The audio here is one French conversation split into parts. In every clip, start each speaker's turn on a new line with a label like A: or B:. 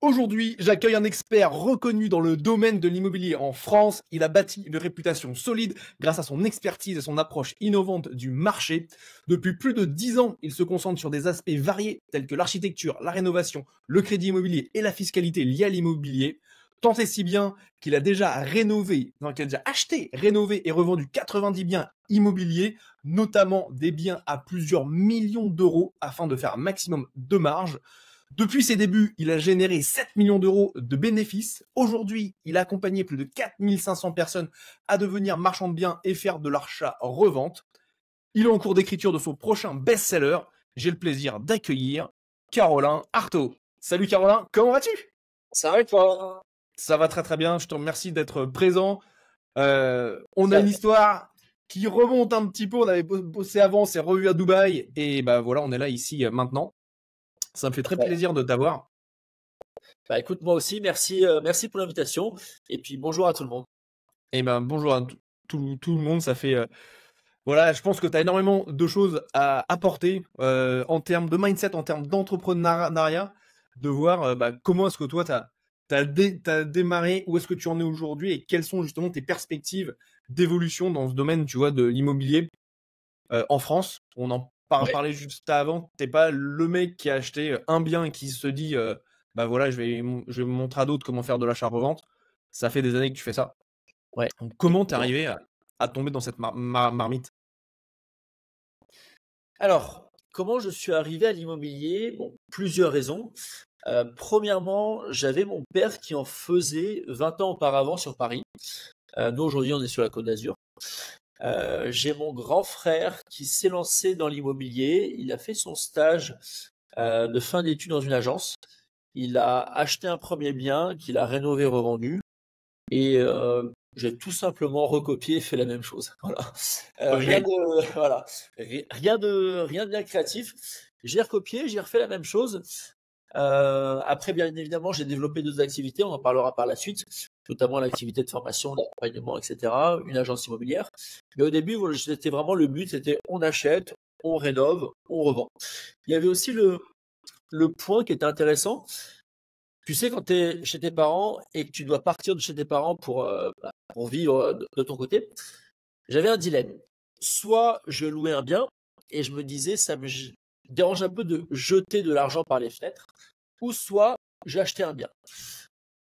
A: Aujourd'hui, j'accueille un expert reconnu dans le domaine de l'immobilier en France. Il a bâti une réputation solide grâce à son expertise et son approche innovante du marché. Depuis plus de 10 ans, il se concentre sur des aspects variés tels que l'architecture, la rénovation, le crédit immobilier et la fiscalité liée à l'immobilier. Tant et si bien qu'il a déjà rénové, non, qu'il a déjà acheté, rénové et revendu 90 biens immobiliers, notamment des biens à plusieurs millions d'euros afin de faire un maximum de marge. Depuis ses débuts, il a généré 7 millions d'euros de bénéfices. Aujourd'hui, il a accompagné plus de 4500 personnes à devenir marchands de biens et faire de l'achat-revente. Il est en cours d'écriture de son prochain best-seller. J'ai le plaisir d'accueillir Caroline Artaud. Salut Caroline, comment vas-tu?
B: Ça va toi?
A: Ça va très très bien, je te remercie d'être présent. On a
B: Ça
A: une
B: va.
A: histoire qui remonte un petit peu, on avait bossé avant, c'est revu à Dubaï, et bah voilà, on est là ici maintenant. Ça me fait très
B: Ouais.
A: plaisir de t'avoir.
B: Bah écoute, moi aussi, merci pour l'invitation. Et puis bonjour à tout le monde.
A: Et ben bonjour à tout le monde, ça fait voilà, je pense que tu as énormément de choses à apporter en termes de mindset, en termes d'entrepreneuriat, de voir bah, comment est-ce que toi t'as démarré, où est-ce que tu en es aujourd'hui et quelles sont justement tes perspectives d'évolution dans ce domaine, tu vois, de l'immobilier en France. On en
B: Ouais.
A: parlait juste avant, t'es pas le mec qui a acheté un bien et qui se dit bah voilà, je vais montrer à d'autres comment faire de l'achat-revente. Ça fait des années que tu fais ça.
B: Ouais.
A: Donc, comment t'es
B: Exactement.
A: arrivé à tomber dans cette marmite?
B: Alors, comment je suis arrivé à l'immobilier? Bon, plusieurs raisons. Premièrement, j'avais mon père qui en faisait 20 ans auparavant sur Paris. Nous, aujourd'hui, on est sur la Côte d'Azur. J'ai mon grand frère qui s'est lancé dans l'immobilier. Il a fait son stage de fin d'études dans une agence. Il a acheté un premier bien qu'il a rénové, revendu. Et j'ai tout simplement recopié et fait la même chose. Voilà. Rien
A: Ok.
B: de voilà, rien de bien créatif. J'ai recopié, j'ai refait la même chose. Après, bien évidemment, j'ai développé d'autres activités. On en parlera par la suite, notamment l'activité de formation, d'accompagnement, etc. Une agence immobilière. Mais au début, voilà, c'était vraiment le but, c'était on achète, on rénove, on revend. Il y avait aussi le point qui était intéressant. Tu sais, quand tu es chez tes parents et que tu dois partir de chez tes parents pour vivre de ton côté, j'avais un dilemme. Soit je louais un bien et je me disais, ça me dérange un peu de jeter de l'argent par les fenêtres, ou soit j'achetais un bien.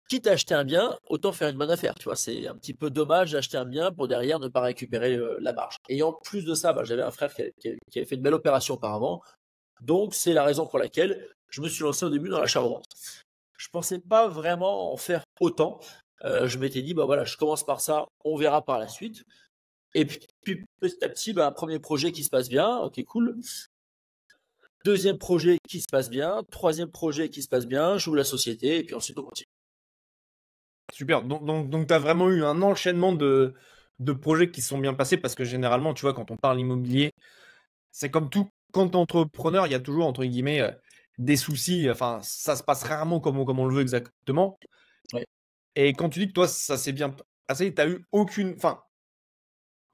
B: Quitte à acheter un bien, autant faire une bonne affaire. Tu vois, c'est un petit peu dommage d'acheter un bien pour derrière ne pas récupérer la marge. Et en plus de ça, bah, j'avais un frère qui avait fait une belle opération auparavant. Donc, c'est la raison pour laquelle je me suis lancé au début dans l'achat-revente. Je pensais pas vraiment en faire autant. Je m'étais dit, bah voilà, je commence par ça, on verra par la suite. Et puis petit à petit, bah, un premier projet qui se passe bien, ok, cool. Deuxième projet qui se passe bien, troisième projet qui se passe bien, j'ouvre la société, et puis ensuite on continue.
A: Super. Donc tu as vraiment eu un enchaînement de projets qui se sont bien passés parce que généralement, tu vois, quand on parle immobilier, c'est comme tout. Quand t'es entrepreneur, il y a toujours, entre guillemets, des soucis. Enfin, ça se passe rarement comme on le veut exactement.
B: Ouais.
A: Et quand tu dis que toi, ça s'est bien passé, t'as eu aucune. Enfin,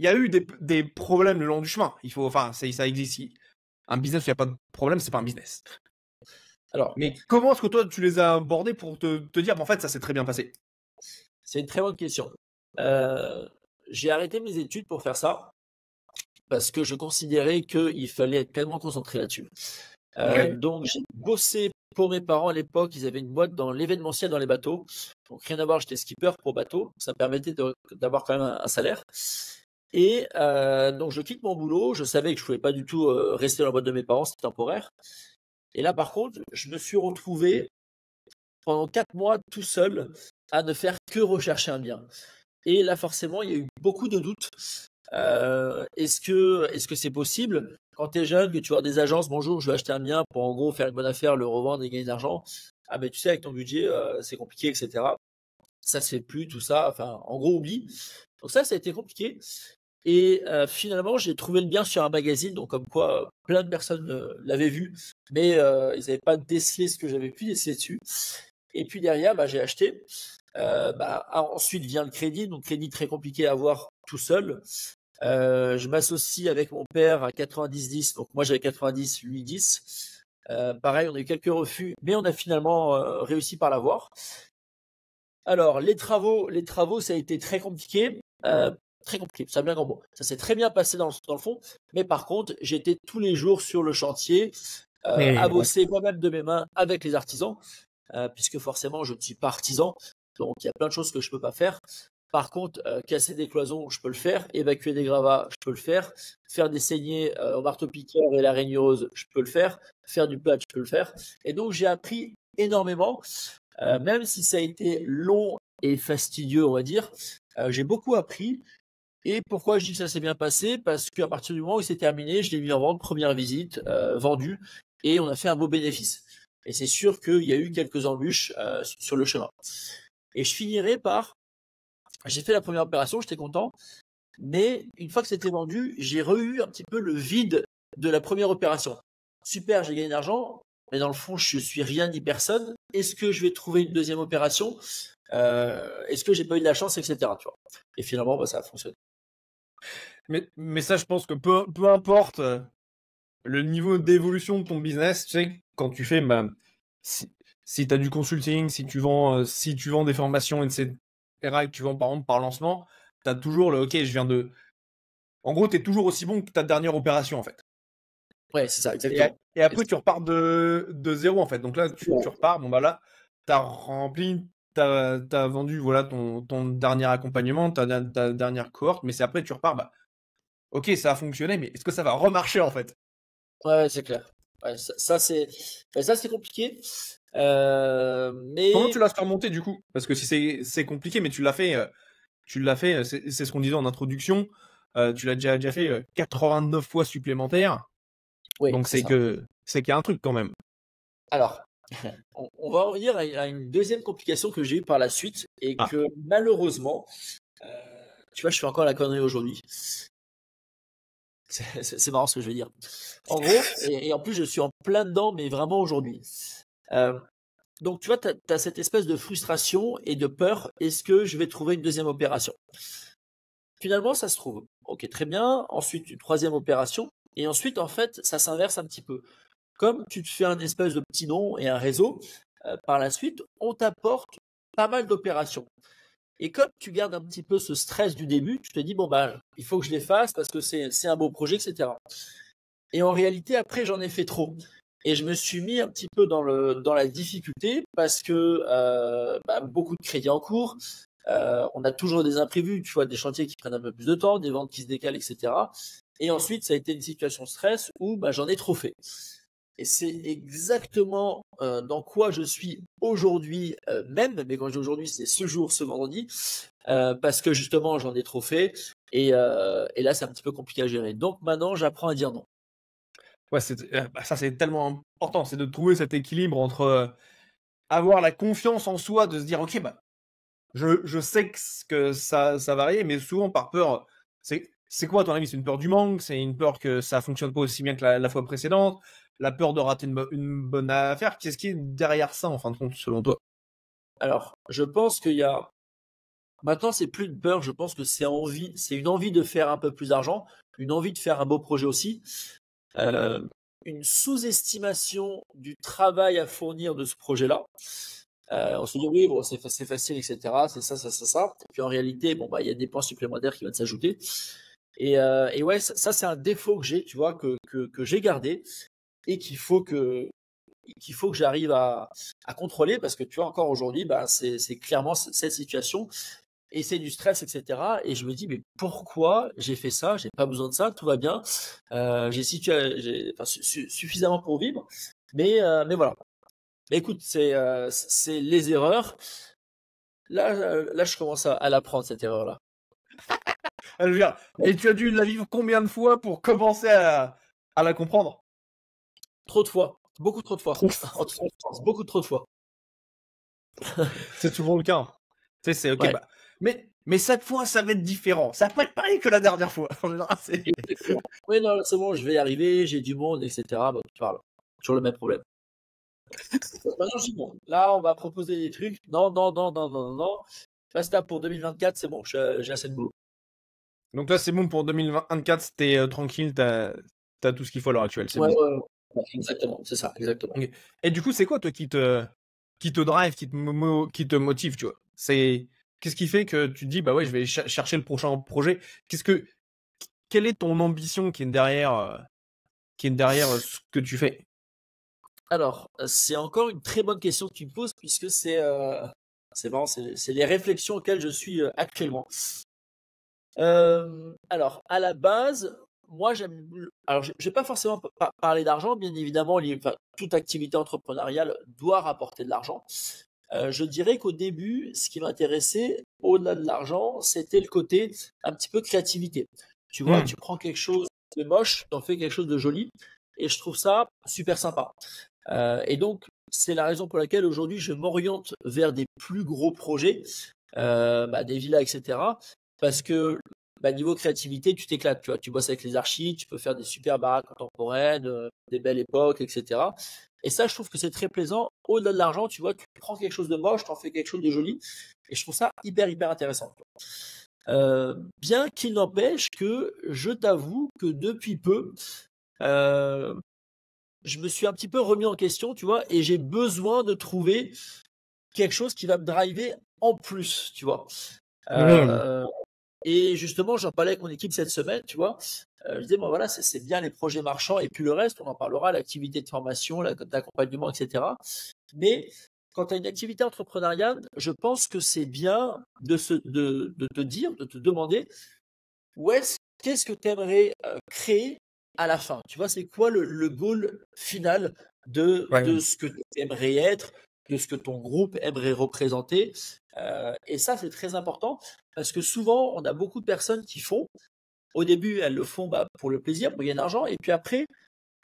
A: il y a eu des problèmes le long du chemin. Il faut. Enfin, ça existe. Un business où il n'y a pas de problème, c'est pas un business.
B: Alors,
A: Mais comment est-ce que toi, tu les as abordés pour te dire, bah, en fait, ça s'est très bien passé?
B: c'est une très bonne question. Euh, j'ai arrêté mes études pour faire ça, parce que je considérais qu'il fallait être pleinement concentré là-dessus.
A: Ouais.
B: Donc j'ai bossé pour mes parents à l'époque, ils avaient une boîte dans l'événementiel dans les bateaux. Donc rien à voir, j'étais skipper pour bateau, ça me permettait d'avoir quand même un salaire. Et donc je quitte mon boulot, je savais que je pouvais pas du tout rester dans la boîte de mes parents, c'était temporaire. Et là par contre, je me suis retrouvé pendant 4 mois tout seul à ne faire que rechercher un bien. Et là forcément, il y a eu beaucoup de doutes. Est-ce que c'est possible quand tu es jeune, que tu vois des agences, bonjour, je vais acheter un bien pour en gros faire une bonne affaire, le revendre et gagner de l'argent. Ah ben tu sais, avec ton budget, c'est compliqué, etc. Ça se fait plus, tout ça. Enfin, en gros, oublie. Donc ça a été compliqué. Et finalement, j'ai trouvé le bien sur un magazine, donc comme quoi plein de personnes l'avaient vu, mais ils n'avaient pas décelé ce que j'avais pu déceler dessus. Et puis derrière, bah, j'ai acheté. Ensuite vient le crédit, donc crédit très compliqué à avoir tout seul. Je m'associe avec mon père à 90-10, donc moi j'avais 90, lui 10. Pareil, on a eu quelques refus, mais on a finalement réussi par l'avoir. Alors, les travaux, ça a été très compliqué. Très compliqué, c'est un bien grand mot. Ça s'est très bien passé dans le fond, mais par contre, j'étais tous les jours sur le chantier, à bosser moi-même de mes mains avec les artisans, puisque forcément, je ne suis pas artisan, donc il y a plein de choses que je peux pas faire. Par contre, casser des cloisons, je peux le faire. Évacuer des gravats, je peux le faire. Faire des saignées au marteau-piqueur et la raigneuse, je peux le faire. Faire du plâtre, je peux le faire. Et donc, j'ai appris énormément, même si ça a été long et fastidieux, on va dire. J'ai beaucoup appris. Et pourquoi je dis que ça s'est bien passé? Parce qu'à partir du moment où c'est terminé, je l'ai mis en vente, première visite, vendu, et on a fait un beau bénéfice. Et c'est sûr qu'il y a eu quelques embûches sur le chemin. Et je finirai par j'ai fait la première opération, j'étais content, mais une fois que c'était vendu, j'ai eu un petit peu le vide de la première opération. Super, j'ai gagné de l'argent, mais dans le fond, je suis rien ni personne. Est-ce que je vais trouver une deuxième opération? Est-ce que j'ai pas eu de la chance, etc. Tu vois. Et finalement, bah, ça a fonctionné.
A: Mais ça, je pense que peu importe le niveau d'évolution de ton business, tu sais, quand tu fais, si tu as du consulting, si tu vends des formations, etc., et que tu vends par exemple par lancement, tu as toujours le OK, je viens de. En gros, tu es toujours aussi bon que ta dernière opération, en fait.
B: Ouais, c'est ça, exactement.
A: Et après, tu repars de zéro, en fait. Donc là, tu repars, bon, bah là, tu as rempli, tu as vendu voilà, ton dernier accompagnement, ta dernière cohorte, mais c'est après, tu repars, bah, OK, ça a fonctionné, mais est-ce que ça va remarcher, en fait?
B: Ouais, c'est clair. Ouais, ça c'est compliqué.
A: Comment
B: Mais
A: tu l'as surmonté du coup? Parce que si c'est compliqué, mais tu l'as fait, c'est ce qu'on disait en introduction. Tu l'as déjà fait 89 fois supplémentaire.
B: oui,
A: Donc
B: c'est ça.
A: c'est qu'il y a un truc quand même.
B: Alors, on va en venir à une deuxième complication que j'ai eue par la suite et
A: Ah.
B: que malheureusement, tu vois, je fais encore la connerie aujourd'hui. C'est marrant ce que je vais dire. En gros, et en plus, je suis en plein dedans, mais vraiment aujourd'hui. Donc, tu vois, tu as cette espèce de frustration et de peur. Est-ce que je vais trouver une deuxième opération? Finalement, ça se trouve. Ok, très bien. Ensuite, une troisième opération. Et ensuite, en fait, ça s'inverse un petit peu. Comme tu te fais un espèce de petit nom et un réseau, par la suite, on t'apporte pas mal d'opérations. Et comme tu gardes un petit peu ce stress du début, tu te dis, bon, bah, il faut que je les fasse parce que c'est un beau projet, etc. Et en réalité, après, j'en ai fait trop. Et je me suis mis un petit peu dans la difficulté parce que bah, beaucoup de crédits en cours, on a toujours des imprévus, tu vois, des chantiers qui prennent un peu plus de temps, des ventes qui se décalent, etc. Et ensuite, ça a été une situation stress où bah, j'en ai trop fait. Et c'est exactement dans quoi je suis aujourd'hui même, mais quand je dis aujourd'hui, c'est ce jour, ce vendredi, parce que justement, j'en ai trop fait. Et là, c'est un petit peu compliqué à gérer. Donc maintenant, j'apprends à dire non.
A: Ouais, ça c'est tellement important, c'est de trouver cet équilibre entre avoir la confiance en soi, de se dire OK, bah je sais que ça va arriver, mais souvent par peur. C'est quoi à ton avis? C'est une peur du manque? C'est une peur que ça fonctionne pas aussi bien que la fois précédente? La peur de rater une bonne affaire? Qu'est-ce qui est derrière ça en fin de compte, selon toi?
B: Alors, je pense qu'il y a maintenant, c'est plus une peur. Je pense que c'est une envie de faire un peu plus d'argent, une envie de faire un beau projet aussi, euh, une sous-estimation du travail à fournir de ce projet-là. On se dit oui, bon, c'est facile, etc. C'est ça, ça, ça, ça. Et puis en réalité, bon, bah, il y a des points supplémentaires qui viennent s'ajouter. Et ouais, ça c'est un défaut que j'ai, tu vois, que j'ai gardé et qu'il faut que j'arrive à contrôler parce que tu vois, encore aujourd'hui, bah, c'est clairement cette situation et c'est du stress, etc. Et je me dis, mais pourquoi j'ai fait ça? J'ai pas besoin de ça, tout va bien. J'ai enfin, suffisamment pour vivre. Mais voilà. Mais écoute, c'est les erreurs. Là, je commence à l'apprendre, cette erreur-là.
A: Je veux dire, et tu as dû la vivre combien de fois pour commencer à la comprendre?
B: Trop de fois. Beaucoup trop de fois.
A: Trop.
B: En toute France, beaucoup trop de fois.
A: C'est souvent le cas. Tu sais, c'est OK,
B: Ouais.
A: bah, mais cette fois, ça va être différent. Ça va pas être pareil que la dernière fois. En général, c'est.
B: Exactement. Oui, non, c'est bon, je vais y arriver, j'ai du monde, etc. Bon, tu parles. Toujours le même problème. Maintenant, je dis bon, là, on va proposer des trucs. Non, non, non, non, non, non, non. Reste là pour 2024, c'est bon, j'ai assez de boulot.
A: Donc là, c'est bon pour 2024, t'es tranquille, t'as tout ce qu'il faut à l'heure actuelle, c'est
B: Ouais,
A: bon.
B: ouais, ouais. Ouais, exactement, c'est ça, exactement.
A: Ok. Et du coup, c'est quoi, toi, qui te drive, qui te motive, tu vois? Qu'est-ce qui fait que tu te dis, bah ouais, je vais chercher le prochain projet? Quelle est ton ambition qui est derrière ce que tu fais?
B: Alors, c'est encore une très bonne question que tu me poses puisque c'est marrant, c'est les réflexions auxquelles je suis actuellement. Alors, à la base, moi, alors, je vais pas forcément parler d'argent, bien évidemment, enfin, toute activité entrepreneuriale doit rapporter de l'argent. Je dirais qu'au début, ce qui m'intéressait, au-delà de l'argent, c'était le côté un petit peu créativité. Tu vois,
A: Hmm.
B: tu prends quelque chose de moche, tu en fais quelque chose de joli, et je trouve ça super sympa. Et donc, c'est la raison pour laquelle aujourd'hui, je m'oriente vers des plus gros projets, des villas, etc. Parce que niveau créativité, tu t'éclates, tu vois. Tu bosses avec les archis, tu peux faire des super baraques contemporaines, des belles époques, etc. Et ça, je trouve que c'est très plaisant. Au-delà de l'argent, tu vois, tu prends quelque chose de moche, tu en fais quelque chose de joli. Et je trouve ça hyper intéressant. Bien qu'il n'empêche que je t'avoue que depuis peu, euh, je me suis un petit peu remis en question, tu vois, et j'ai besoin de trouver quelque chose qui va me driver en plus, tu vois.
A: Hmm.
B: Euh, et justement, j'en parlais avec mon équipe cette semaine, tu vois. Je disais, bon voilà, c'est bien les projets marchands et puis le reste, on en parlera, l'activité de formation, d'accompagnement, etc. Mais quand tu as une activité entrepreneuriale, je pense que c'est bien de te dire, de te demander qu'est-ce que tu aimerais créer à la fin. Tu vois, c'est quoi le goal final
A: Ouais.
B: de ce que tu aimerais être, de ce que ton groupe aimerait représenter. Et ça, c'est très important parce que souvent, on a beaucoup de personnes qui font. Au début, elles le font pour le plaisir, pour gagner de l'argent. Et puis après,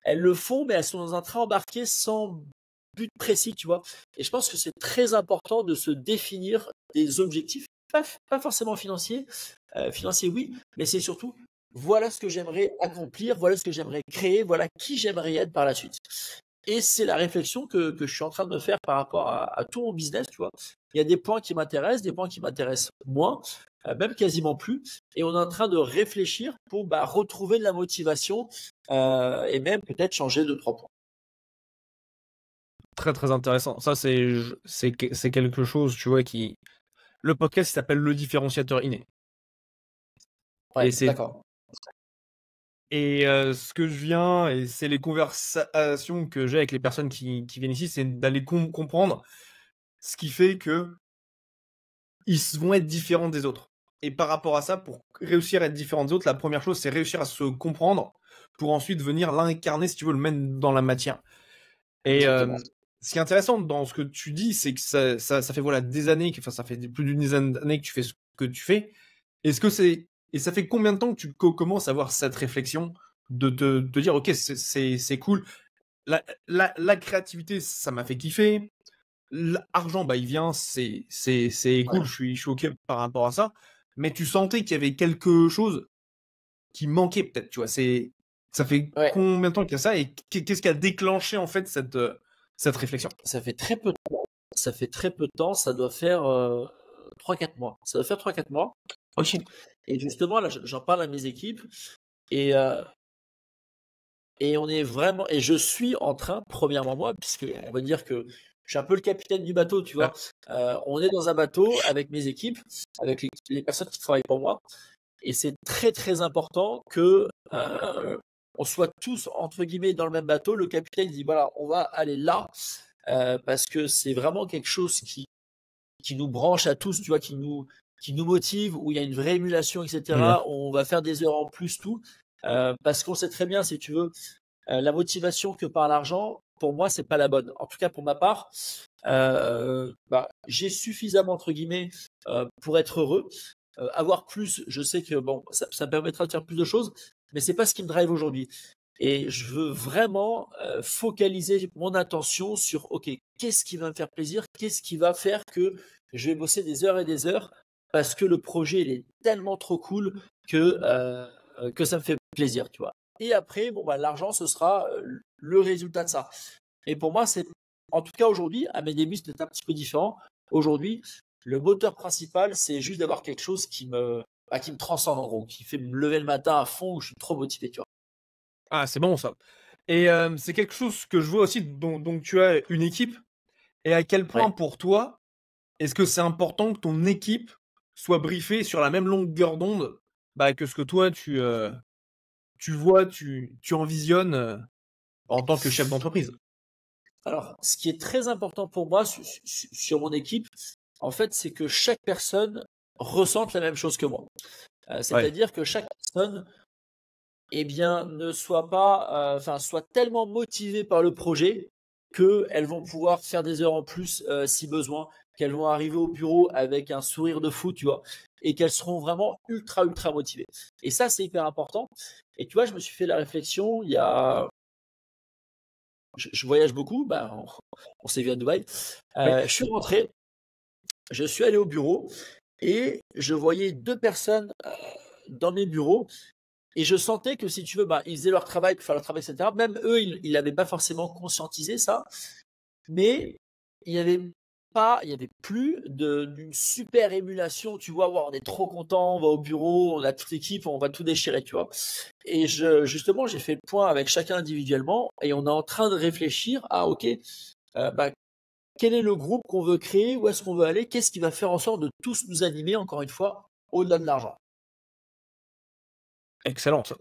B: elles le font, mais elles sont dans un train embarqué sans but précis, tu vois. Et je pense que c'est très important de se définir des objectifs, pas forcément financiers. Financiers, oui, mais c'est surtout, voilà ce que j'aimerais accomplir, voilà ce que j'aimerais créer, voilà qui j'aimerais être par la suite. Et c'est la réflexion que je suis en train de me faire par rapport à tout mon business, tu vois. Il y a des points qui m'intéressent, des points qui m'intéressent moins, même quasiment plus. Et on est en train de réfléchir pour retrouver de la motivation et même peut-être changer deux, trois points.
A: Très, très intéressant. Ça, c'est quelque chose, tu vois, le podcast il s'appelle Le différenciateur inné.
B: Ouais,
A: Et c'est
B: d'accord.
A: ce que je viens, et c'est les conversations que j'ai avec les personnes qui viennent ici, c'est d'aller comprendre ce qui fait que vont être différents des autres. Et par rapport à ça, pour réussir à être différent des autres, la première chose, c'est réussir à se comprendre pour ensuite venir l'incarner, si tu veux, le mettre dans la matière. Et
B: Exactement.
A: ce qui est intéressant dans ce que tu dis, c'est que ça fait voilà des années, enfin ça fait plus d'une dizaine d'années que tu fais ce que tu fais. Et ça fait combien de temps que tu commences à avoir cette réflexion de te dire ok c'est cool, la créativité ça m'a fait kiffer, l'argent bah il vient c'est
B: Ouais.
A: cool, je suis ok par rapport à ça, mais tu sentais qu'il y avait quelque chose qui manquait peut-être, tu vois, ça fait
B: Ouais.
A: combien de temps qu'il y a ça et qu'est-ce qui a déclenché en fait cette réflexion?
B: Ça fait très peu de temps. Ça fait très peu de temps. Ça doit faire 3-4 mois. Ça doit faire 3-4 mois.
A: Ok.
B: Et justement, là, j'en parle à mes équipes. Et, et on est vraiment. Et je suis en train, premièrement, moi, puisque on va dire que je suis un peu le capitaine du bateau, tu vois.
A: Ah,
B: On est dans un bateau avec mes équipes, avec les personnes qui travaillent pour moi. Et c'est très important que on soit tous, entre guillemets, dans le même bateau. Le capitaine dit, voilà, on va aller là, parce que c'est vraiment quelque chose qui nous branche à tous, tu vois, qui nous motive, où il y a une vraie émulation,
A: ouais.
B: etc. On va faire des heures en plus, tout. Parce qu'on sait très bien, si tu veux, la motivation que par l'argent, pour moi, c'est pas la bonne. En tout cas, pour ma part, j'ai suffisamment, entre guillemets, pour être heureux. Avoir plus, je sais que bon, ça me permettra de faire plus de choses, mais c'est pas ce qui me drive aujourd'hui. Et je veux vraiment focaliser mon attention sur, ok, qu'est-ce qui va me faire plaisir, qu'est-ce qui va faire que je vais bosser des heures et des heures, parce que le projet il est tellement trop cool que ça me fait plaisir, tu vois. Et après, bon l'argent ce sera le résultat de ça. Et pour moi, c'est en tout cas aujourd'hui, à mes débuts, c'était un petit peu différent. Aujourd'hui, le moteur principal, c'est juste d'avoir quelque chose qui me transcende en gros, qui fait me lever le matin à fond où je suis trop motivé, tu vois.
A: Ah, c'est bon ça. Et c'est quelque chose que je vois aussi, donc tu as une équipe. Et à quel point
B: Ouais.
A: pour toi, est-ce que c'est important que ton équipe soit briefée sur la même longueur d'onde, bah, que ce que toi tu vois, tu envisionnes, en tant que chef d'entreprise?
B: Alors, ce qui est très important pour moi sur mon équipe, en fait, c'est que chaque personne ressente la même chose que moi.
A: Ouais,
B: C'est-à-dire que chaque personne, eh bien, ne soit pas, enfin, soit tellement motivée par le projet qu'elles vont pouvoir faire des heures en plus si besoin, qu'elles vont arriver au bureau avec un sourire de fou, tu vois, et qu'elles seront vraiment ultra, ultra motivées. Et ça, c'est hyper important. Et tu vois, je me suis fait la réflexion, je voyage beaucoup, bah, on s'est vu à Dubaï.
A: oui,
B: Je suis rentré, je suis allé au bureau et je voyais deux personnes dans mes bureaux. Et je sentais que si tu veux, bah, ils faisaient leur travail pour faire leur travail, etc. Même eux, ils n'avaient pas forcément conscientisé ça, mais il y avait il y avait plus d'une super émulation, tu vois, wow, on est trop content, on va au bureau, on a toute l'équipe, on va tout déchirer, tu vois. Et justement, j'ai fait le point avec chacun individuellement et on est en train de réfléchir à, ok, bah, quel est le groupe qu'on veut créer, où est-ce qu'on veut aller, qu'est-ce qui va faire en sorte de tous nous animer, encore une fois, au-delà de l'argent.
A: excellent ça.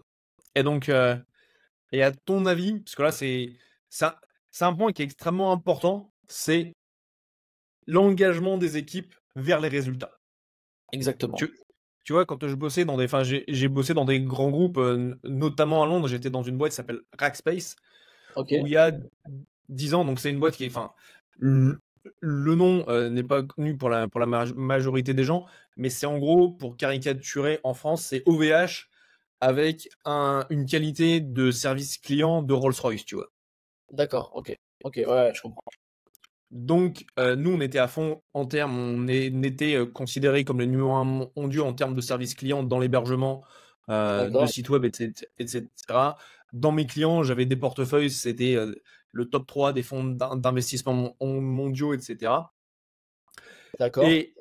A: Et donc, et à ton avis, parce que là c'est un c'est un point qui est extrêmement important, c'est l'engagement des équipes vers les résultats.
B: Exactement.
A: Tu tu vois, quand je bossais dans des enfin, j'ai bossé dans des grands groupes, notamment à Londres, j'étais dans une boîte qui s'appelle Rackspace,
B: Ok.
A: où il y a 10 ans, donc c'est une boîte qui est enfin, le le nom, n'est pas connu pour la majorité des gens, mais c'est en gros, pour caricaturer en France, c'est OVH avec une qualité de service client de Rolls-Royce, tu vois?
B: D'accord. Ok. Ok. Ouais, je comprends.
A: Donc, nous, on était à fond en termes on était, considérés comme les numéro 1 mondiaux en termes de service client dans l'hébergement, de
B: D'accord.
A: sites web et cetera. Dans mes clients, j'avais des portefeuilles, c'était, le top 3 des fonds d'investissement mondiaux et cetera.
B: D'accord.
A: Et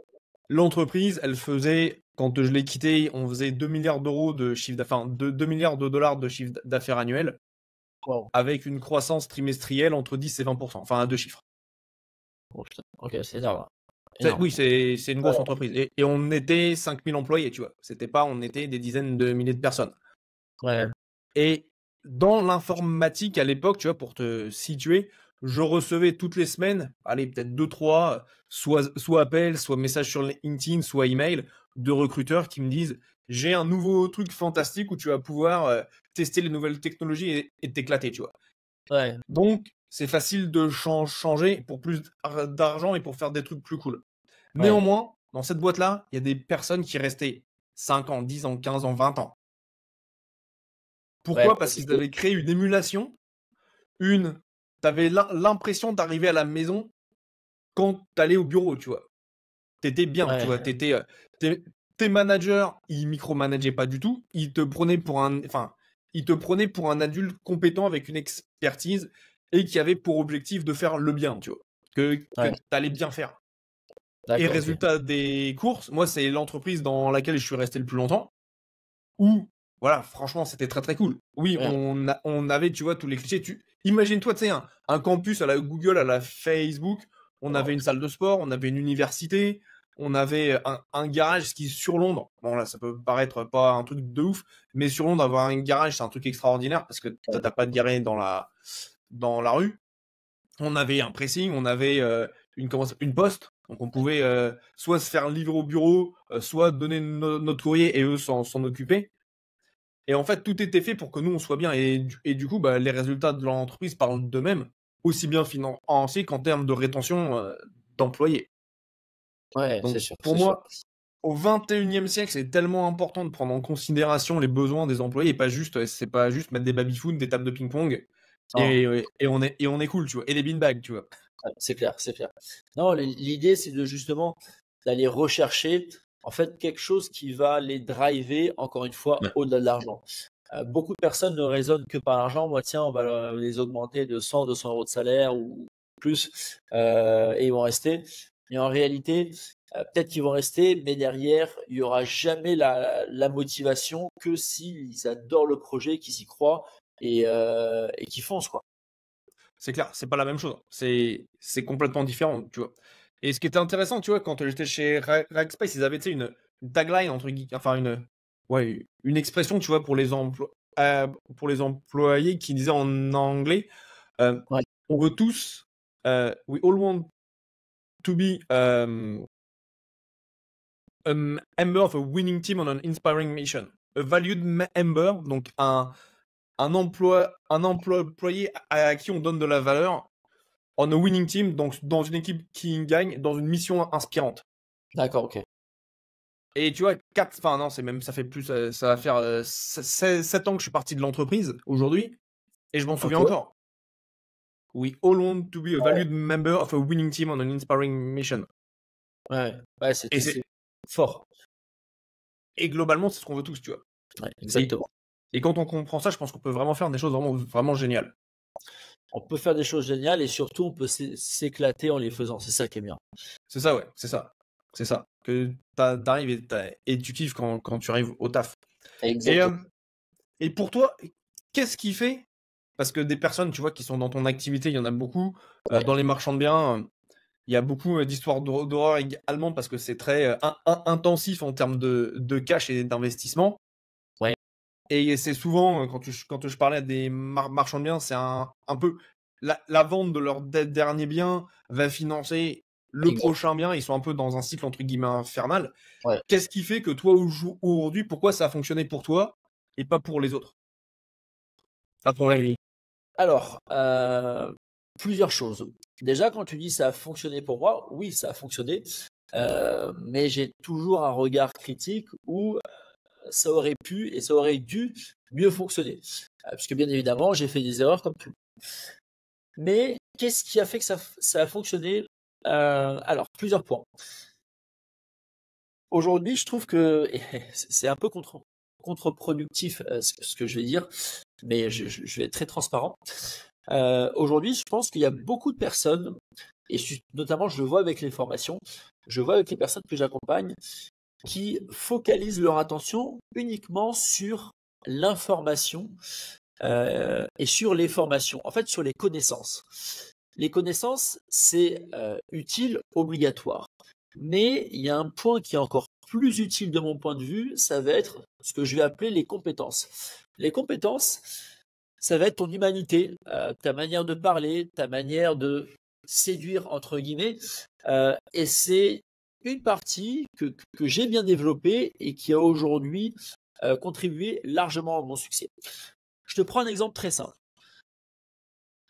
A: l'entreprise, elle faisait quand je l'ai quittée, on faisait 2 milliards d'euros de chiffre d'affaires, enfin, 2 milliards de chiffre d'affaires annuel,
B: Wow.
A: avec une croissance trimestrielle entre 10 et 20, enfin à 2 chiffres.
B: Oh, putain. Ok, c'est énorme.
A: Oui,
B: Énorme.
A: c'est une grosse
B: Ouais.
A: entreprise. Et on était 5000 employés, tu vois. C'était pas, on était des dizaines de milliers de personnes.
B: Ouais.
A: Et dans l'informatique à l'époque, tu vois, pour te situer, je recevais toutes les semaines, allez, peut-être deux, trois, soit appels, soit messages sur LinkedIn, soit email de recruteurs qui me disent, j'ai un nouveau truc fantastique où tu vas pouvoir tester les nouvelles technologies et t'éclater, tu vois.
B: Ouais.
A: Donc, c'est facile de changer pour plus d'argent et pour faire des trucs plus cool.
B: Ouais.
A: Néanmoins, dans cette boîte-là, il y a des personnes qui restaient 5 ans, 10 ans, 15 ans, 20 ans.
B: Ouais.
A: Pourquoi? Parce
B: Parce
A: qu'ils
B: que.
A: avaient créé une émulation. T'avais l'impression d'arriver à la maison quand t'allais au bureau, tu vois. T'étais bien, tu
B: Ouais.
A: vois. Tes managers, ils micromanageaient pas du tout. Ils te prenaient pour un adulte compétent avec une expertise et qui avait pour objectif de faire le bien, tu vois. Que
B: Ouais.
A: t'allais bien faire. Et
B: D'accord. Ok.
A: résultat des courses, moi, c'est l'entreprise dans laquelle je suis resté le plus longtemps. Où, voilà, franchement, c'était très très cool. Oui,
B: Ouais.
A: on avait, tu vois, tous les clichés. Imagine-toi, tu sais, un campus à la Google, à la Facebook, on avait
B: Wow.
A: une salle de sport, on avait une université, on avait un garage, ce qui sur Londres, bon là, ça peut paraître pas un truc de ouf, mais sur Londres, avoir un garage, c'est un truc extraordinaire parce que
B: Ouais.
A: t'as pas de garage dans la rue. On avait un pressing, on avait une poste, donc on pouvait soit se faire livrer au bureau, soit donner notre courrier et eux s'en occuper. Et en fait, tout était fait pour que nous, on soit bien. Et du coup, bah, les résultats de l'entreprise parlent d'eux-mêmes, aussi bien financiers qu'en termes de rétention d'employés.
B: Ouais, c'est
A: Donc,
B: sûr,
A: pour
B: c'est sûr.
A: moi, au 21e siècle, c'est tellement important de prendre en considération les besoins des employés et pas juste, c'est pas juste mettre des baby-foot, des tables de ping-pong
B: Non,
A: et on est cool, tu vois. Et des beanbags, tu vois.
B: ouais, c'est clair, c'est clair. Non, l'idée, c'est de justement d'aller rechercher en fait quelque chose qui va les driver, encore une fois,
A: Ouais.
B: au-delà de l'argent. Beaucoup de personnes ne raisonnent que par l'argent. Moi, tiens, on va les augmenter de 100, 200 euros de salaire ou plus, et ils vont rester. Mais en réalité, peut-être qu'ils vont rester, mais derrière, il y aura jamais la motivation que s'ils adorent le projet, qu'ils y croient, et qui foncent, quoi.
A: C'est clair, c'est pas la même chose. C'est complètement différent, tu vois? Et ce qui était intéressant, tu vois, quand j'étais chez Rackspace, ils avaient, tu sais, une tagline entre guillemets, enfin une expression, tu vois, pour les employés qui disait en anglais,
B: Ouais,
A: on veut tous, we all want to be, a member of a winning team on an inspiring mission. A valued member, donc un employé à qui on donne de la valeur on a winning team, donc dans une équipe qui gagne, dans une mission inspirante.
B: d'accord, ok.
A: Et tu vois, enfin non, c'est même, ça fait plus, ça va faire 7 ans que je suis parti de l'entreprise aujourd'hui, et je m'en souviens
B: Ok.
A: encore. We all want to be a valued member of a winning team on an inspiring mission.
B: Ouais, ouais,
A: Et
B: c'est fort.
A: et globalement, c'est ce qu'on veut tous, tu vois.
B: Ouais,
A: Et,
B: exactement.
A: et quand on comprend ça, je pense qu'on peut vraiment faire des choses vraiment, vraiment géniales.
B: On peut faire des choses géniales et surtout on peut s'éclater en les faisant. C'est ça qui est bien.
A: C'est ça, ouais, c'est ça. C'est ça. Que t'arrives et tu kiffes quand tu arrives au taf. Et,
B: Exactement.
A: et pour toi, qu'est-ce qui fait? Parce que des personnes, tu vois, qui sont dans ton activité, il y en a beaucoup.
B: Ouais,
A: Dans les marchands de biens, il y a beaucoup d'histoires d'horreur également parce que c'est très intensif en termes de cash et d'investissement.
B: ouais,
A: Et c'est souvent, quand je parlais à des marchands de biens, c'est un peu la vente de leur dernier bien va financer le
B: exact.
A: prochain bien. Ils sont un peu dans un cycle entre guillemets infernal.
B: Ouais.
A: Qu'est-ce qui fait que toi, aujourd'hui, pourquoi ça a fonctionné pour toi et pas pour les autres? Pas pour les
B: Alors, plusieurs choses. Déjà, quand tu dis ça a fonctionné pour moi, oui, ça a fonctionné. Mais j'ai toujours un regard critique où ça aurait pu et ça aurait dû mieux fonctionner. Puisque bien évidemment, j'ai fait des erreurs comme tout. Mais qu'est-ce qui a fait que ça a fonctionné? Alors, plusieurs points. Aujourd'hui, je trouve que et c'est un peu contre-productif ce que je vais dire, mais je vais être très transparent. Aujourd'hui, je pense qu'il y a beaucoup de personnes, et notamment je le vois avec les formations, je vois avec les personnes que j'accompagne, qui focalisent leur attention uniquement sur l'information et sur les formations, en fait sur les connaissances. Les connaissances, c'est utile, obligatoire. Mais il y a un point qui est encore plus utile de mon point de vue, ça va être ce que je vais appeler les compétences. Les compétences, ça va être ton humanité, ta manière de parler, ta manière de séduire, entre guillemets. Et c'est une partie que j'ai bien développée et qui a aujourd'hui contribué largement à mon succès. Je te prends un exemple très simple.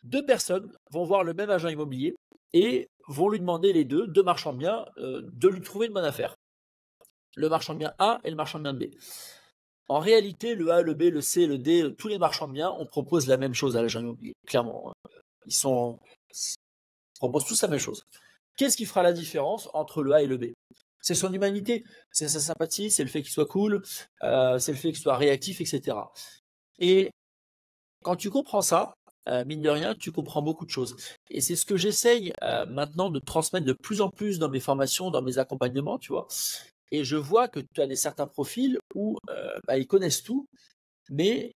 B: Deux personnes vont voir le même agent immobilier et vont lui demander les deux marchands de biens, de lui trouver une bonne affaire. Le marchand de biens A et le marchand de biens B. En réalité, le A, le B, le C, le D, tous les marchands de biens, on propose la même chose à l'agent immobilier, clairement. Ils proposent tous la même chose. Qu'est-ce qui fera la différence entre le A et le B? C'est son humanité, c'est sa sympathie, c'est le fait qu'il soit cool, c'est le fait qu'il soit réactif, etc. Et quand tu comprends ça, mine de rien, tu comprends beaucoup de choses. Et c'est ce que j'essaye maintenant de transmettre de plus en plus dans mes formations, dans mes accompagnements, tu vois. Et je vois que tu as certains profils où ils connaissent tout, mais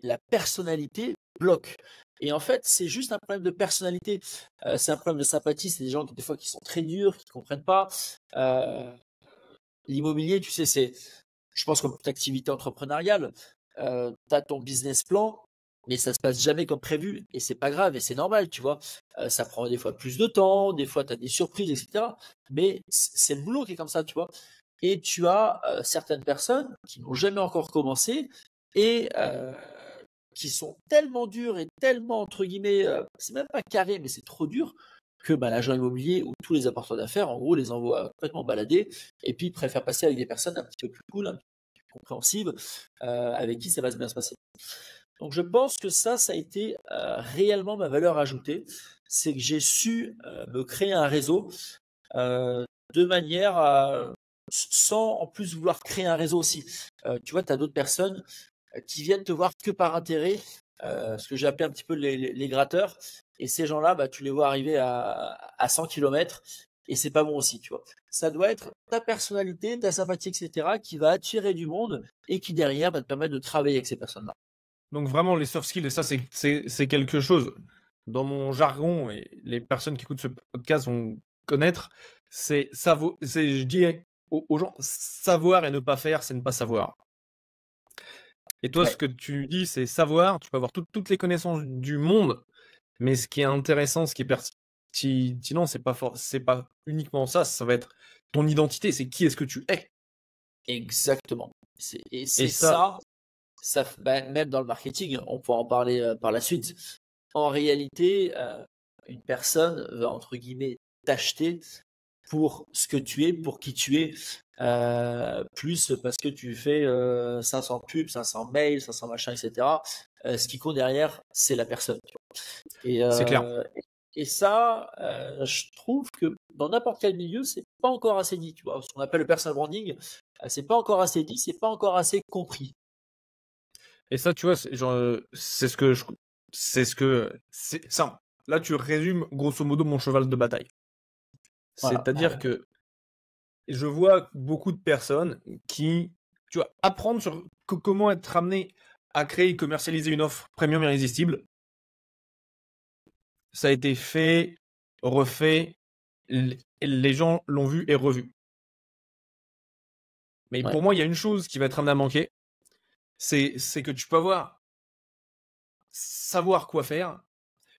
B: la personnalité bloque. Et en fait, c'est juste un problème de personnalité. C'est un problème de sympathie. C'est des gens qui, des fois, qui sont très durs, qui ne comprennent pas. L'immobilier, tu sais, je pense, comme toute activité entrepreneuriale, tu as ton business plan, mais ça se passe jamais comme prévu. Et c'est pas grave, et c'est normal, tu vois. Ça prend des fois plus de temps, des fois, tu as des surprises, etc. Mais c'est le boulot qui est comme ça, tu vois. Et tu as certaines personnes qui n'ont jamais encore commencé et qui sont tellement dures et tellement, entre guillemets, c'est même pas carré, mais c'est trop dur, que l'agent immobilier ou tous les apporteurs d'affaires, en gros, les envoient complètement balader et puis préfèrent passer avec des personnes un petit peu plus cool, un petit peu plus compréhensives, avec qui ça va bien se passer. Donc je pense que ça a été réellement ma valeur ajoutée, c'est que j'ai su me créer un réseau de manière à, sans en plus vouloir créer un réseau aussi. Tu vois, tu as d'autres personnes qui viennent te voir que par intérêt, ce que j'ai appelé un petit peu les gratteurs. Et ces gens-là, tu les vois arriver à 100 km et c'est pas bon aussi, tu vois. Ça doit être ta personnalité, ta sympathie, etc., qui va attirer du monde et qui derrière va te permettre de travailler avec ces personnes-là.
A: Donc vraiment, les soft skills, et ça, c'est quelque chose, dans mon jargon, et les personnes qui écoutent ce podcast vont connaître, je dis aux gens, savoir et ne pas faire, c'est ne pas savoir. Et toi, ce
B: Ouais.
A: que tu dis, c'est savoir, tu peux avoir toutes les connaissances du monde, mais ce qui est intéressant, ce qui est pertinent, c'est pas uniquement ça, ça va être ton identité, c'est qui est-ce que tu es.
B: Exactement. Et
A: Et
B: c'est
A: ça,
B: ça, même dans le marketing, on pourra en parler par la suite. En réalité, une personne va, entre guillemets, t'acheter pour ce que tu es, pour qui tu es, plus parce que tu fais 500 pubs, 500 mails, 500 machins, etc. Ce qui compte derrière, c'est la personne. Tu vois. Et,
A: c'est clair.
B: et ça, je trouve que dans n'importe quel milieu, c'est pas encore assez dit. Tu vois, ce qu'on appelle le personal branding, c'est pas encore assez dit, c'est pas encore assez compris.
A: Et ça, tu vois, c'est ce que c'est ça. Là, tu résumes grosso modo mon cheval de bataille.
B: Voilà.
A: C'est-à-dire que je vois beaucoup de personnes qui, tu vois, apprendre sur comment être amené à créer et commercialiser une offre premium irrésistible. Ça a été fait, refait, les gens l'ont vu et revu. Mais
B: Ouais.
A: pour moi, il y a une chose qui va être amenée à manquer, c'est que tu peux savoir quoi faire,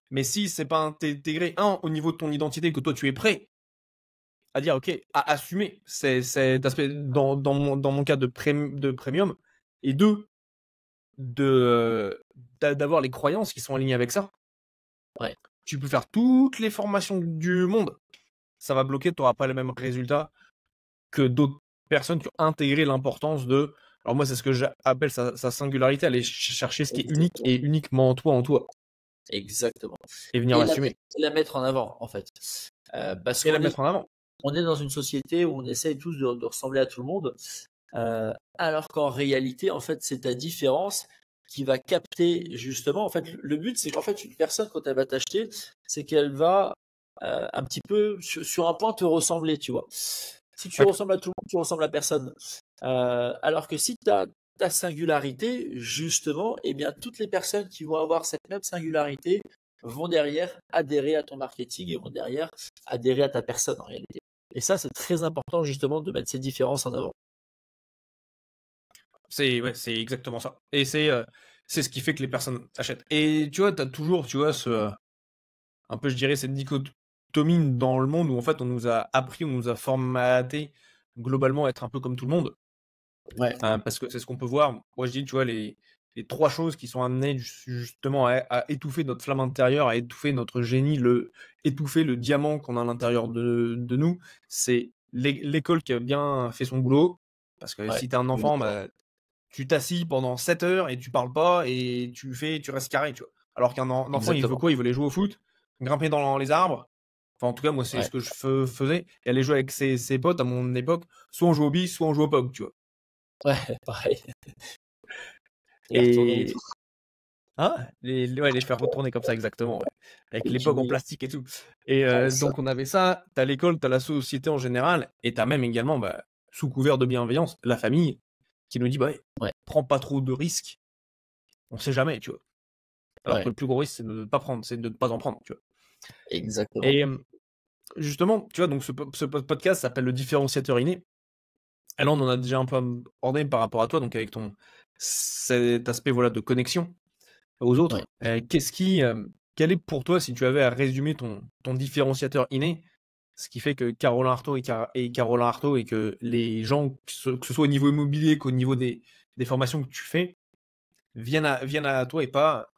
A: mais si c'est pas intégré, au niveau de ton identité, que toi tu es prêt à dire, ok, à assumer cet aspect dans mon cas de premium, et deux, d'avoir les croyances qui sont alignées avec ça.
B: Ouais.
A: Tu peux faire toutes les formations du monde, ça va bloquer, tu n'auras pas les mêmes résultats que d'autres personnes qui ont intégré l'importance de. Alors moi, c'est ce que j'appelle sa singularité, aller chercher ce qui est unique
B: Exactement.
A: et uniquement en toi,
B: Exactement.
A: et venir
B: Et
A: l'assumer,
B: la mettre en avant, en fait. Parce
A: et la
B: qu'on
A: mettre en avant.
B: on est dans une société où on essaye tous de ressembler à tout le monde, alors qu'en réalité, en fait, c'est ta différence qui va capter justement. En fait, le but, c'est qu'en fait, une personne, quand elle va t'acheter, c'est qu'elle va un petit peu sur un point te ressembler, tu vois. Si tu
A: D'accord.
B: ressembles à tout le monde, tu ressembles à personne. Alors que si tu as ta singularité, justement, eh bien, toutes les personnes qui vont avoir cette même singularité vont derrière adhérer à ton marketing et vont derrière adhérer à ta personne en réalité. Et ça, c'est très important justement de mettre ces différences en avant.
A: C'est exactement ça. Et c'est ce qui fait que les personnes achètent. Et tu vois, tu as toujours, tu vois, un peu, je dirais, cette dichotomie dans le monde où en fait on nous a appris, on nous a formaté globalement à être un peu comme tout le monde.
B: Ouais,
A: Parce que c'est ce qu'on peut voir. Moi, je dis, tu vois, les trois choses qui sont amenées justement à étouffer notre flamme intérieure, à étouffer notre génie, étouffer le diamant qu'on a à l'intérieur de nous, c'est l'école qui a bien fait son boulot. Parce que
B: ouais,
A: si t'es un enfant,
B: exactement.
A: bah, tu t'assis pendant 7 heures et tu parles pas et tu restes carré, tu vois. Alors qu'un enfant, il veut
B: Exactement.
A: quoi? Il veut aller jouer au foot, grimper dans les arbres. Enfin, en tout cas, moi, c'est
B: Ouais,
A: ce que je faisais. Et aller jouer avec ses potes à mon époque. Soit on joue au billes, soit on joue au POG, tu vois.
B: ouais, pareil. Et retourner les
A: Et
B: trucs.
A: ouais, les faire retourner comme ça, exactement, ouais. Avec
B: Et
A: l'époque en
B: puis,
A: plastique et tout. Et
B: ça,
A: donc on avait ça, t'as l'école, t'as la société en général, et t'as même également, bah, sous couvert de bienveillance, la famille qui nous dit, bah ouais,
B: ouais,
A: prends pas trop de risques, on sait jamais, tu vois. Alors que
B: ouais,
A: le plus gros risque, c'est de ne pas prendre, c'est de ne pas en prendre, tu vois.
B: exactement.
A: Et justement, tu vois, donc ce podcast s'appelle le différenciateur inné. Et là, on en a déjà un peu abordé par rapport à toi, donc avec cet aspect, voilà, de connexion aux
B: Ouais.
A: autres. Quel est pour toi, si tu avais à résumer ton différenciateur inné, ce qui fait que Caroline Artaud et Caroline Artaud et que les gens, que ce soit au niveau immobilier qu'au niveau des formations que tu fais, viennent à toi et pas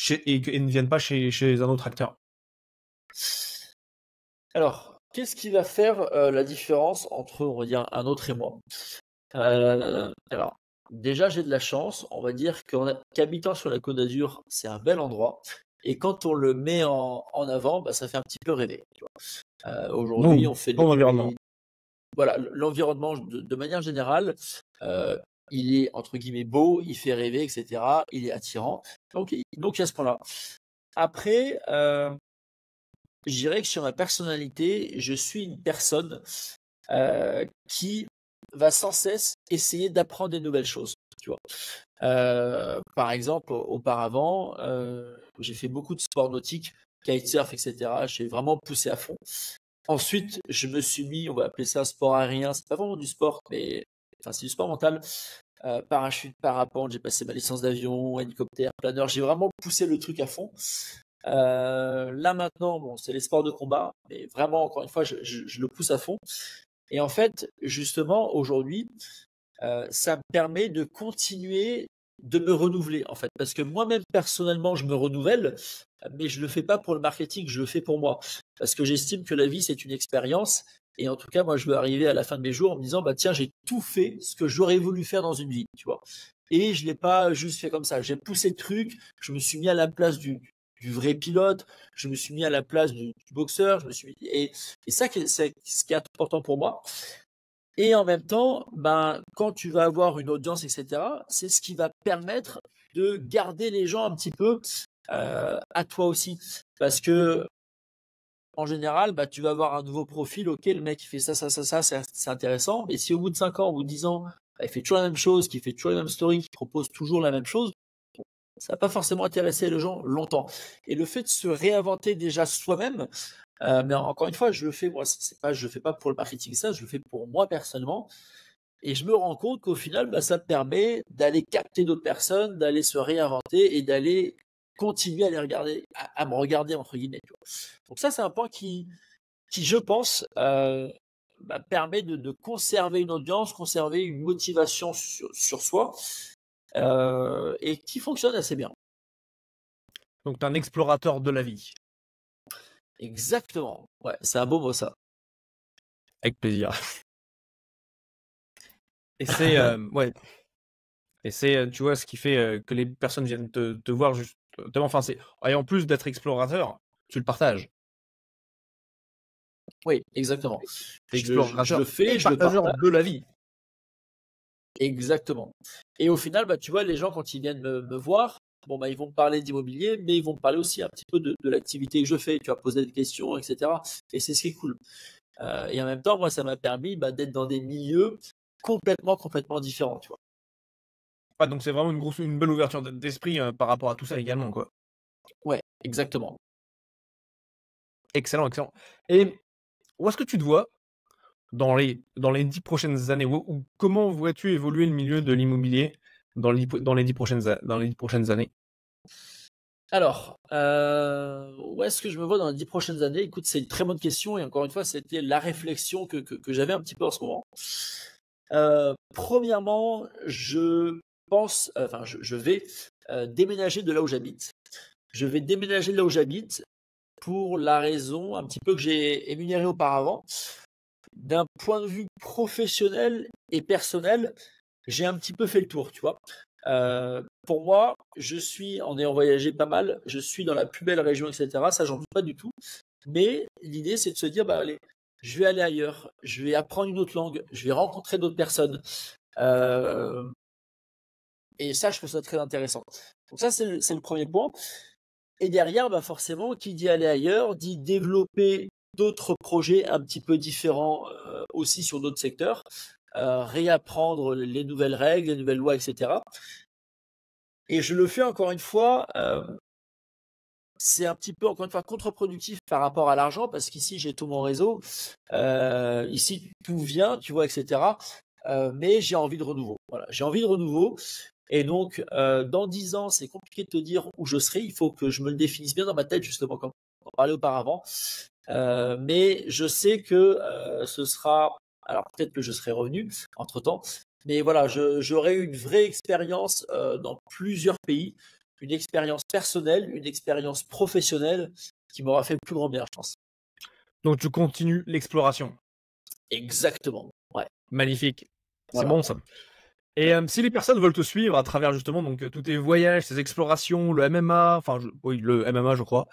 A: et ne viennent pas chez un autre acteur.
B: Alors, qu'est-ce qui va faire la différence entre, on va dire, un autre et moi? Alors, déjà, j'ai de la chance. On va dire qu'habitant sur la Côte d'Azur, c'est un bel endroit. Et quand on le met en avant, bah, ça fait un petit peu rêver. Tu vois. Aujourd'hui,
A: Bon,
B: on fait
A: bon environnement.
B: voilà, l'environnement de manière générale, euh, il est entre guillemets beau, il fait rêver, etc. Il est attirant. Donc il y a ce point-là. Après, je dirais que sur ma personnalité, je suis une personne qui va sans cesse essayer d'apprendre des nouvelles choses. tu vois. Par exemple, auparavant, j'ai fait beaucoup de sports nautiques, kitesurf, etc. J'ai vraiment poussé à fond. Ensuite, je me suis mis, on va appeler ça sport aérien. C'est pas vraiment du sport, mais enfin, c'est du sport mental. Parachute, parapente, j'ai passé ma licence d'avion, hélicoptère, planeur. J'ai vraiment poussé le truc à fond. Là maintenant, bon, c'est les sports de combat, mais vraiment, encore une fois, je le pousse à fond. Et en fait, justement, aujourd'hui, ça me permet de continuer de me renouveler, en fait. Parce que moi-même, personnellement, je me renouvelle, mais je le fais pas pour le marketing, je le fais pour moi. Parce que j'estime que la vie, c'est une expérience. Et en tout cas, moi, je veux arriver à la fin de mes jours en me disant, bah, tiens, j'ai tout fait ce que j'aurais voulu faire dans une vie, tu vois. Et je l'ai pas juste fait comme ça. J'ai poussé le truc, je me suis mis à la place du vrai pilote, je me suis mis à la place du boxeur, et ça, c'est ce qui est important pour moi. Et en même temps, ben, quand tu vas avoir une audience, etc., c'est ce qui va permettre de garder les gens un petit peu à toi aussi. Parce que en général, bah, tu vas avoir un nouveau profil, ok, le mec il fait ça, c'est intéressant. Mais si au bout de 5 ans, au bout de 10 ans, bah, il fait toujours la même chose, qu'il fait toujours les mêmes stories, qu'il propose toujours la même chose, ça va pas forcément intéresser les gens longtemps. Et le fait de se réinventer déjà soi-même, mais encore une fois, je le fais moi, je le fais pas pour le marketing, ça, je le fais pour moi personnellement. Et je me rends compte qu'au final, bah, ça me permet d'aller capter d'autres personnes, d'aller se réinventer et d'aller continuer à les regarder, à me regarder entre guillemets. Tu vois. Donc ça, c'est un point qui je pense, bah, permet de conserver une audience, conserver une motivation sur soi, et qui fonctionne assez bien.
A: Donc, tu es un explorateur de la vie.
B: Exactement. Ouais, c'est un beau mot ça.
A: Avec plaisir. Et c'est ouais. Et c'est, tu vois, ce qui fait que les personnes viennent te voir justement. Enfin, c'est et en plus d'être explorateur, tu le partages.
B: Oui, exactement.
A: T'es
B: Je
A: explorateur
B: le fais,
A: et
B: je le
A: partageur
B: partage.
A: de la vie.
B: Exactement. Et au final, bah, tu vois, les gens, quand ils viennent me voir, bon, bah, ils vont me parler d'immobilier, mais ils vont me parler aussi un petit peu de l'activité que je fais. Tu vas poser des questions, etc. Et c'est ce qui est cool. Et en même temps, moi, ça m'a permis bah, d'être dans des milieux complètement différents, tu vois.
A: Ouais, donc c'est vraiment une belle ouverture d'esprit par rapport à tout ça également, quoi.
B: Ouais, exactement.
A: Excellent, excellent. Et où est-ce que tu te vois dans les 10 prochaines années ou comment vois-tu évoluer le milieu de l'immobilier dans les 10 dans les 10 prochaines années?
B: Alors, où est-ce que je me vois dans les 10 prochaines années? Écoute, c'est une très bonne question et encore une fois, c'était la réflexion que j'avais un petit peu en ce moment. Premièrement, je pense, enfin, je vais déménager de là où j'habite. Je vais déménager de là où j'habite pour la raison un petit peu que j'ai énumérée auparavant. D'un point de vue professionnel et personnel, j'ai un petit peu fait le tour, tu vois. Pour moi, en ayant voyagé pas mal, je suis dans la plus belle région, etc. Ça, j'en doute pas du tout. Mais l'idée, c'est de se dire, bah allez, je vais aller ailleurs, je vais apprendre une autre langue, je vais rencontrer d'autres personnes. Euh, et ça, je trouve ça très intéressant. Donc ça, c'est le premier point. Et derrière, bah forcément, qui dit aller ailleurs, dit développer d'autres projets un petit peu différents aussi sur d'autres secteurs, réapprendre les nouvelles règles, les nouvelles lois, etc. Et je le fais encore une fois, c'est un petit peu encore une fois contre-productif par rapport à l'argent parce qu'ici j'ai tout mon réseau, ici tout vient, tu vois, etc. Mais j'ai envie de renouveau. Voilà, j'ai envie de renouveau. Et donc, dans 10 ans, c'est compliqué de te dire où je serai. Il faut que je me le définisse bien dans ma tête, justement, comme on parlait auparavant. Mais je sais que ce sera. Alors, peut-être que je serai revenu entre-temps. Mais voilà, j'aurai eu une vraie expérience dans plusieurs pays. Une expérience personnelle, une expérience professionnelle qui m'aura fait le plus grand bien, je pense.
A: Donc tu continues l'exploration.
B: Exactement. Ouais.
A: Magnifique. C'est
B: Voilà.
A: bon ça. Et si les personnes veulent te suivre à travers justement donc tous tes voyages, tes explorations, le MMA, enfin oui, le MMA je crois,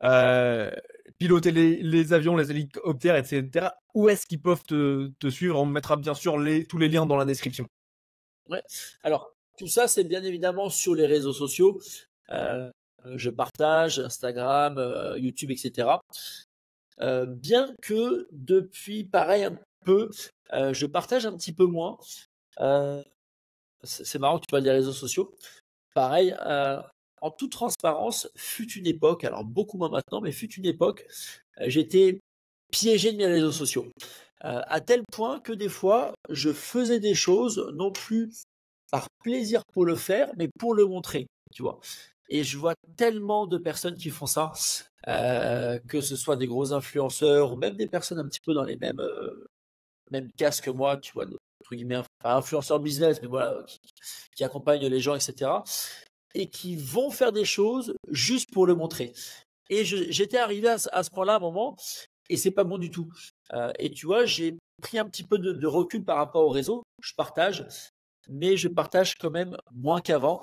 A: euh, piloter les avions, les hélicoptères, etc. Où est-ce qu'ils peuvent te suivre? On mettra bien sûr tous les liens dans la description.
B: Ouais. Alors, tout ça, c'est bien évidemment sur les réseaux sociaux. Euh, je partage Instagram, YouTube, etc. Bien que depuis, pareil, un peu, je partage un petit peu moins. Euh, c'est marrant que tu parles des réseaux sociaux. Pareil, en toute transparence, fut une époque, alors beaucoup moins maintenant, mais fut une époque, j'étais piégé de mes réseaux sociaux. À tel point que des fois, je faisais des choses non plus par plaisir pour le faire, mais pour le montrer, tu vois. Et je vois tellement de personnes qui font ça, que ce soit des gros influenceurs ou même des personnes un petit peu dans les mêmes cases que moi, tu vois, entre guillemets, enfin, influenceurs business, mais voilà, qui accompagnent les gens, etc. Et qui vont faire des choses juste pour le montrer. Et j'étais arrivé à ce point-là à un moment, et c'est pas bon du tout. Et tu vois, j'ai pris un petit peu de recul par rapport au réseau. Je partage, mais je partage quand même moins qu'avant,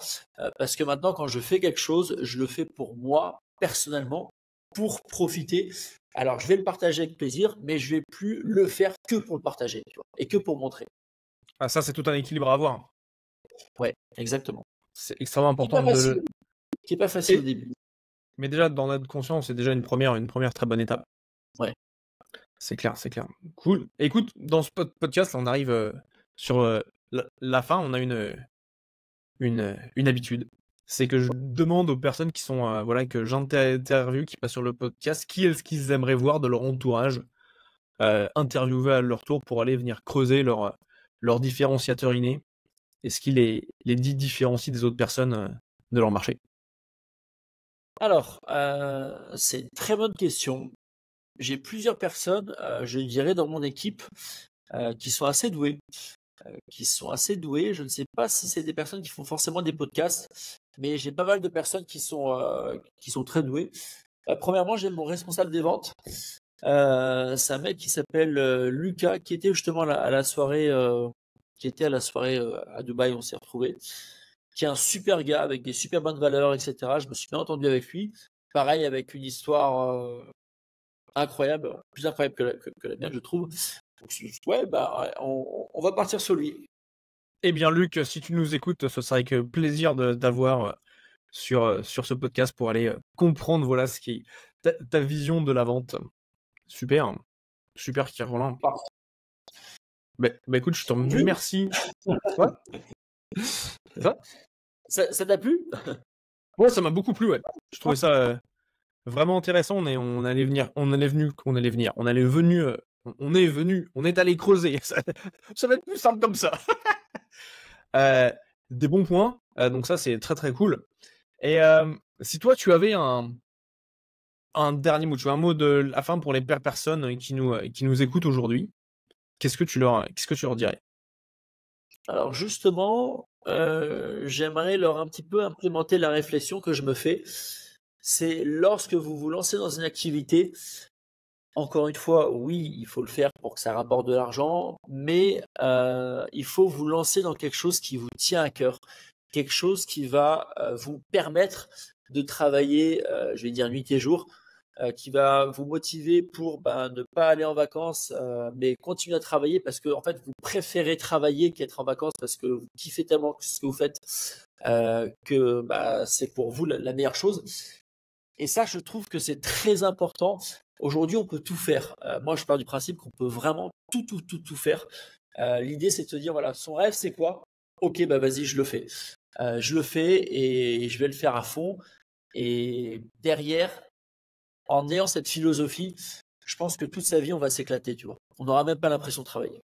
B: parce que maintenant, quand je fais quelque chose, je le fais pour moi, personnellement, pour profiter. Alors, je vais le partager avec plaisir, mais je vais plus le faire que pour le partager, tu vois, et que pour montrer.
A: Ah, ça, c'est tout un équilibre à avoir.
B: Ouais, exactement.
A: C'est extrêmement
B: Qui est pas
A: important de
B: facile,
A: le.
B: qui est pas facile au
A: Et-
B: début.
A: Mais déjà, d'en être conscient, c'est déjà une première très bonne étape.
B: Ouais.
A: C'est clair, c'est clair. Cool. Écoute, dans ce podcast, on arrive sur la fin. On a une habitude. C'est que je demande aux personnes qui sont, voilà, que j'interviewe, qui passent sur le podcast, qui est-ce qu'ils aimeraient voir de leur entourage interviewer à leur tour pour aller venir creuser leur différenciateur inné et ce qui les différencie des autres personnes de leur marché.
B: Alors, c'est une très bonne question. J'ai plusieurs personnes, je dirais, dans mon équipe, qui sont assez douées. Je ne sais pas si c'est des personnes qui font forcément des podcasts, mais j'ai pas mal de personnes qui sont très douées. Premièrement, j'ai mon responsable des ventes. C'est un mec qui s'appelle Lucas, qui était justement à la soirée, à Dubaï, on s'est retrouvés. Qui est un super gars avec des super bonnes valeurs, etc. Je me suis bien entendu avec lui. Pareil, avec une histoire incroyable, plus incroyable que la mienne, je trouve. Donc, ouais, bah, on va partir sur lui.
A: Eh bien, Luc, si tu nous écoutes, ce serait avec plaisir d'avoir sur ce podcast pour aller comprendre voilà ce qui ta vision de la vente. Super, super, Roland.
B: Parfait.
A: Bah écoute, je te remercie. Ouais.
B: Ça t'a plu?
A: Ouais, ça m'a beaucoup plu, ouais. Je trouvais ça vraiment intéressant. On est allé creuser. Ça va être plus simple comme ça. Des bons points. Donc ça, c'est très très cool. Et si toi, tu avais un dernier mot, tu as un mot de la fin pour les personnes qui nous écoutent aujourd'hui, qu'est-ce que tu leur dirais?
B: Alors justement, j'aimerais leur un petit peu implémenter la réflexion que je me fais. C'est lorsque vous vous lancez dans une activité, encore une fois, oui, il faut le faire pour que ça rapporte de l'argent, mais il faut vous lancer dans quelque chose qui vous tient à cœur, quelque chose qui va vous permettre de travailler, je vais dire nuit et jour, qui va vous motiver pour ne pas aller en vacances, mais continuer à travailler parce que en fait vous préférez travailler qu'être en vacances parce que vous kiffez tellement ce que vous faites que c'est pour vous la meilleure chose. Et ça, je trouve que c'est très important. Aujourd'hui, on peut tout faire. Moi, je pars du principe qu'on peut vraiment tout faire. L'idée, c'est de se dire, voilà, son rêve, c'est quoi? Ok, vas-y, je le fais. Je le fais et je vais le faire à fond. Et derrière, en ayant cette philosophie, je pense que toute sa vie, on va s'éclater, tu vois. On n'aura même pas l'impression de travailler.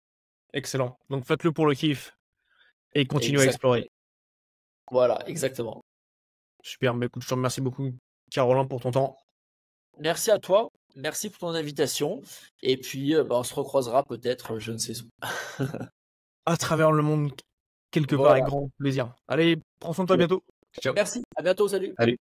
A: Excellent. Donc faites-le pour le kiff et continuez à explorer.
B: Voilà, exactement.
A: Super. Mais écoute, je te remercie beaucoup, Caroline, pour ton temps.
B: Merci à toi. Merci pour ton invitation. Et puis, on se recroisera peut-être, je ne sais où.
A: À travers le monde, quelque part,
B: Voilà.
A: avec grand plaisir. Allez, prends soin de toi, bientôt. Ciao.
B: Merci. À bientôt. Salut.
A: Salut.